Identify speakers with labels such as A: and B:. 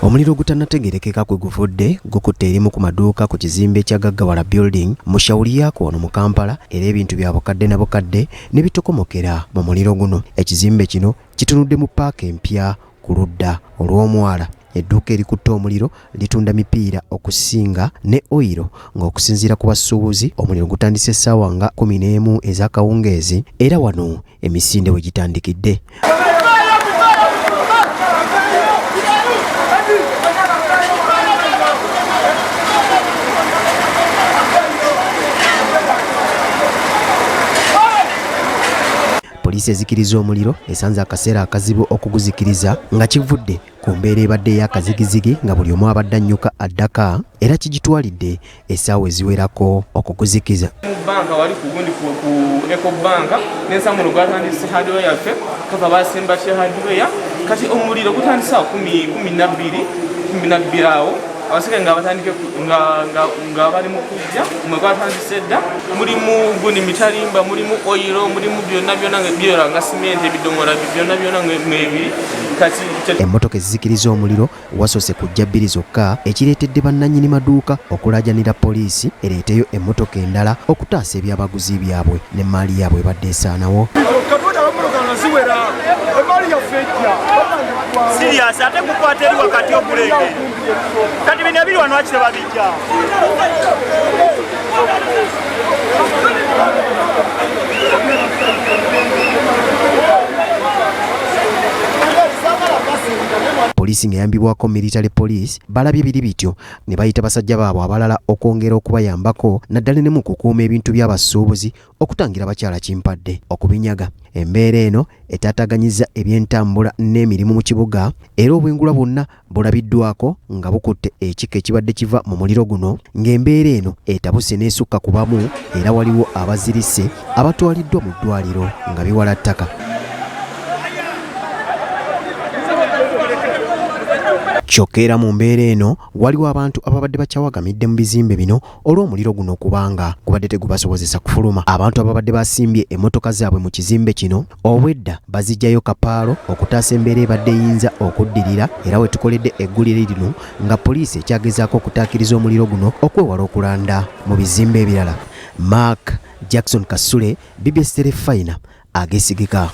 A: Omuliro gutannategerekeka kwe guvudde Gukutte erimu ku maduuka ku kizimbe kya Gaggawala building mu shawuli yaako wano mu Kampala era ebintu bya Bukadde na Bukadde ne bitokomokera mu muliro guno. Ekizimbe kino kitunudde mu paaka empya ku ludda olw'omwala. Edduuka erikutte omuliro litunda mipiira okusinga ne oyiro ng'okusinziira ku basuubuzi omuliro gutandise essaawa nga 11 ez'akawungeezi era wano emisinde we gitandikidde. Poliisi ezikiriza omuliro esanze akaseera akazibu okuguzikiriza nga kivudde ku mbeera ebadde ey'akazigizigi nga buli omu abadde annyuka addaka era kigitwalidde essaawa eziwerako okuguzikiza.
B: Mu banka wali ku gundi ku Eco Banka n'ensamulo gwatandise hardware yaffe kava basemba kye hardware kati omuliro gutandise 12 awo abasika nga batandike nga bali mu kujja umwe gwatandise dda mulimu gundi mitalimba mulimu oyiro mulimu byonna byera nga simenti ebidomola byonna mwebiri kati
A: emmotoka ezizikiriza omuliro wasoose kujja 2 zokka ekireetedde bannannyini maduuka okulaajanira poliisi ereeteyo emmotoka endala okutaasa ebyabaguzi byabwe n'emmaali yaabwe ebadde esaanawo.
C: Serious ate kukwata eri wakati ogulenge kati bino ebiri wano akite babijja
A: Poliisi ng'eyambibwako military police balabye biri bityo ne bayita basajja baabwe abalala okwongera okubayambako naddala ne mu kukuuma ebintu by'abasuubuzi okutangira bakyala kimpadde okubinyaga. Embeera eno etaataganyizza eby'entambula n'emirimu mu kibuga era obwengula bwonna bulabiddwako nga bukutte ekika ekibadde kiva mu muliro guno ng'embeera eno etabuse n'esukka ku bamu era waliwo abazirise abatwaliddwa mu ddwaliro nga biwala ttaka. Kyokera mu mbeera eno waliwo abantu ababadde bakyawagamidde mu bizimbe bino olw'omuliro guno kubanga gubadde tegubasobozesa kufuluma. Abantu ababadde basimbye emmotoka zaabwe mu kizimbe kino obwedda bazijjayo kapaalo okutaasa embeera ebadde eyinza okuddirira era we tukoledde eggulire lino nga poliisi ekyagezaako okutaakiriza omuliro guno okwewala okulanda mu bizimbe ebirala. Mark Jackson Kasule, BBS Terefayina, Ageesigika.